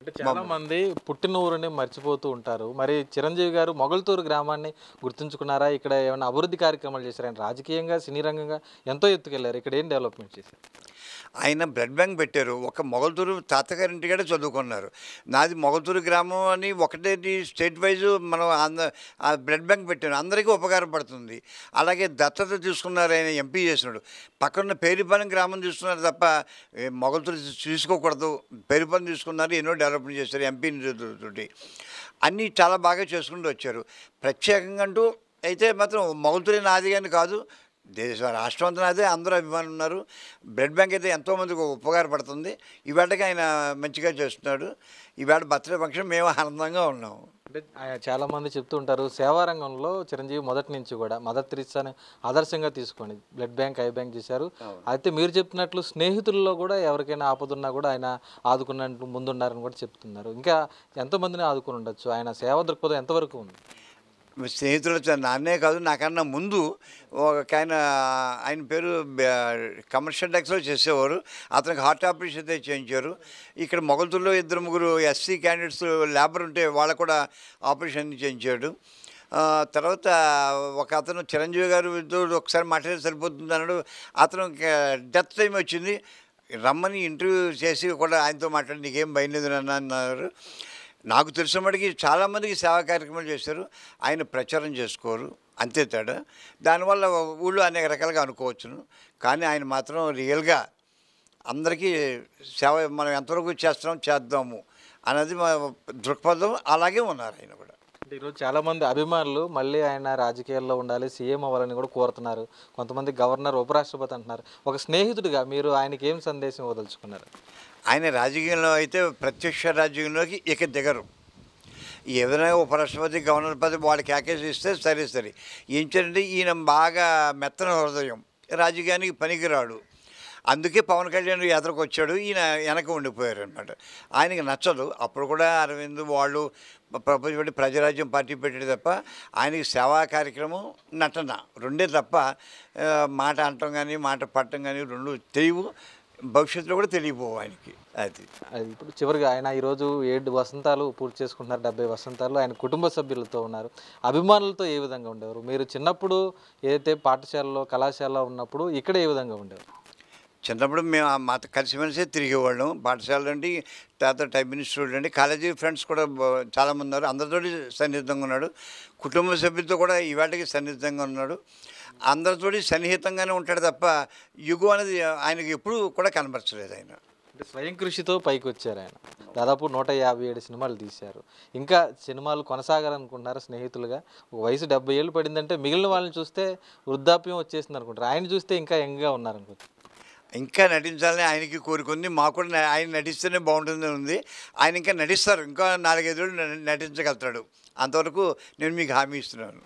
అంటే చాలామంది పుట్టిన ఊరిని మర్చిపోతూ ఉంటారు. మరి చిరంజీవి గారు మొగల్తూరు గ్రామాన్ని గుర్తుంచుకున్నారా? ఇక్కడ ఏమైనా అభివృద్ధి కార్యక్రమాలు చేశారా? ఆయన రాజకీయంగా, సినీ రంగంగా ఎంతో ఎత్తుకెళ్లారు. ఇక్కడ ఏం డెవలప్‌మెంట్ చేశారు? ఆయన బ్లడ్ బ్యాంక్ పెట్టారు. ఒక మొగల్తూరు తాతగారింటికాడే చదువుకున్నారు. నాది మొగల్తూరు గ్రామం అని ఒకటేంటి స్టేట్ వైజ్ మనం ఆ బ్లడ్ బ్యాంక్ పెట్టాను. అందరికీ ఉపకారపడుతుంది. అలాగే దత్తత తీసుకున్నారు, ఆయన ఎంపీ చేసినాడు. పక్కన పేరుపాలెం గ్రామం తీసుకున్నారు తప్ప మొగల్తూరు తీసుకోకూడదు. పేరుపాలెం తీసుకున్నారు, ఎన్నో డెవలప్మెంట్ చేశారు ఎంపీ నిధులతోటి. అన్నీ చాలా బాగా చేసుకుంటూ వచ్చారు. ప్రత్యేకంగా అంటూ అయితే మాత్రం మొగల్తూరే నాది అని కాదు, రాష్ట్రం అంతా అదే, అందరూ అభిమానులు ఉన్నారు. బ్లడ్ బ్యాంక్ అయితే ఎంతోమందికి ఉపకారపడుతుంది. ఇవాళకి ఆయన మంచిగా చేస్తున్నాడు. ఇవాళ బర్త్డే ఫంక్షన్ మేము ఆనందంగా ఉన్నాము. అంటే చాలామంది చెప్తూ ఉంటారు, సేవా రంగంలో చిరంజీవి మొదటి నుంచి కూడా మదర్ తెరీసాని ఆదర్శంగా తీసుకొని బ్లడ్ బ్యాంక్, ఐ బ్యాంక్ చేశారు. అయితే మీరు చెప్తున్నట్లు స్నేహితుల్లో కూడా ఎవరికైనా ఆపదున్నా కూడా ఆయన ఆదుకున్నట్టు ముందున్నారని కూడా చెప్తున్నారు. ఇంకా ఎంతోమందిని ఆదుకుని ఉండొచ్చు. ఆయన సేవా దృక్పథం ఎంతవరకు ఉంది? స్నేహితులు నాన్నే కాదు, నాకన్నా ముందు ఒక ఆయన పేరు కమర్షియల్ ట్యాక్స్లో చేసేవారు. అతనికి హార్ట్ ఆపరేషన్ అయితే చేయించారు. ఇక్కడ మొగల్తూరులో ఇద్దరు ముగ్గురు ఎస్సీ క్యాండిడేట్స్ లేబర్ ఉంటే వాళ్ళకు కూడా ఆపరేషన్ చేయించాడు. తర్వాత ఒక అతను చిరంజీవి గారితో ఒకసారి మాట్లాడి సరిపోతుంది అన్నాడు. అతను డెత్ టైం వచ్చింది, రమ్మని ఇంటర్వ్యూ చేసి కూడా ఆయనతో మాట్లాడి నీకేం భయం లేదు అన్నారు. నాకు తెలిసిన మటుకి చాలామందికి సేవా కార్యక్రమాలు చేశారు. ఆయన ప్రచారం చేసుకోరు, అంతే తేడా. దానివల్ల ఊళ్ళో అనేక రకాలుగా అనుకోవచ్చును. కానీ ఆయన మాత్రం రియల్గా అందరికీ సేవ మనం ఎంతవరకు చేద్దాము అన్నది మా దృక్పథం. అలాగే ఉన్నారు ఆయన కూడా. అంటే ఈరోజు చాలామంది అభిమానులు మళ్ళీ ఆయన రాజకీయాల్లో ఉండాలి, సీఎం అవ్వాలని కూడా కోరుతున్నారు. కొంతమంది గవర్నర్, ఉపరాష్ట్రపతి అంటున్నారు. ఒక స్నేహితుడిగా మీరు ఆయనకి ఏం సందేశం ఇవ్వదలుచుకున్నారు? ఆయన రాజకీయంలో అయితే ప్రత్యక్ష రాజకీయంలోకి ఇక దిగరు. ఏదైనా ఉపరాష్ట్రపతి, గవర్నర్ పదవి వాళ్ళు క్యాకేజ్ ఇస్తే సరే. ఏం చేయండి, ఈయన బాగా మెత్తన హృదయం, రాజకీయానికి పనికిరాడు. అందుకే పవన్ కళ్యాణ్ యాత్రకు వచ్చాడు, ఈయన వెనక ఉండిపోయారు అనమాట. ఆయనకి నచ్చదు. అప్పుడు కూడా అరవింద్ వాళ్ళు ప్రపంచపడి ప్రజారాజ్యం పార్టీ పెట్టాడు తప్ప ఆయనకి సేవా కార్యక్రమం, నటన రెండే తప్ప మాట అనటం కానీ మాట పట్టడం కానీ రెండు తెలియవు. భవిష్యత్తులో కూడా తెలియపోవు ఆయనకి. అది ఇప్పుడు చివరిగా ఆయన ఈరోజు 7 వసంతాలు పూర్తి చేసుకుంటున్నారు. 70 వసంతాలు ఆయన కుటుంబ సభ్యులతో ఉన్నారు. అభిమానులతో ఏ విధంగా ఉండేవారు? మీరు చిన్నప్పుడు ఏదైతే పాఠశాలలో, కళాశాలలో ఉన్నప్పుడు ఇక్కడ ఏ విధంగా ఉండేవారు? చిన్నప్పుడు మేము మాతో కలిసిమెలిసి తిరిగేవాళ్ళం. పాఠశాల నుండి తర్వాత టైప్ ఇన్స్టిట్యూట్ అండి, కాలేజీ ఫ్రెండ్స్ కూడా చాలామంది ఉన్నారు. అందరితోటి సన్నిహితంగా ఉన్నాడు. కుటుంబ సభ్యులతో కూడా ఇవాటికి సన్నిహితంగా ఉన్నాడు. అందరితోటి సన్నిహితంగానే ఉంటాడు తప్ప యుగం అనేది ఆయనకి ఎప్పుడూ కూడా కనబరచలేదు. ఆయన అంటే స్వయం కృషితో పైకి వచ్చారు ఆయన. దాదాపు 157 సినిమాలు తీశారు. ఇంకా సినిమాలు కొనసాగాలనుకుంటున్నారు స్నేహితులుగా? ఒక వయసు 70 ఏళ్ళు పడిందంటే మిగిలిన వాళ్ళని చూస్తే వృద్ధాప్యం వచ్చేసింది అనుకుంటారు. ఆయన చూస్తే ఇంకా యంగ్గా ఉన్నారనుకుంటారు. ఇంకా నటించాలని ఆయనకి కోరుకుంది. మాకు కూడా ఆయన నటిస్తేనే బాగుంటుందని ఉంది. ఆయన ఇంకా నటిస్తారు. ఇంకా 4-5 ఏళ్ళు నటించగలుగుతాడు. అంతవరకు నేను మీకు హామీ ఇస్తున్నాను.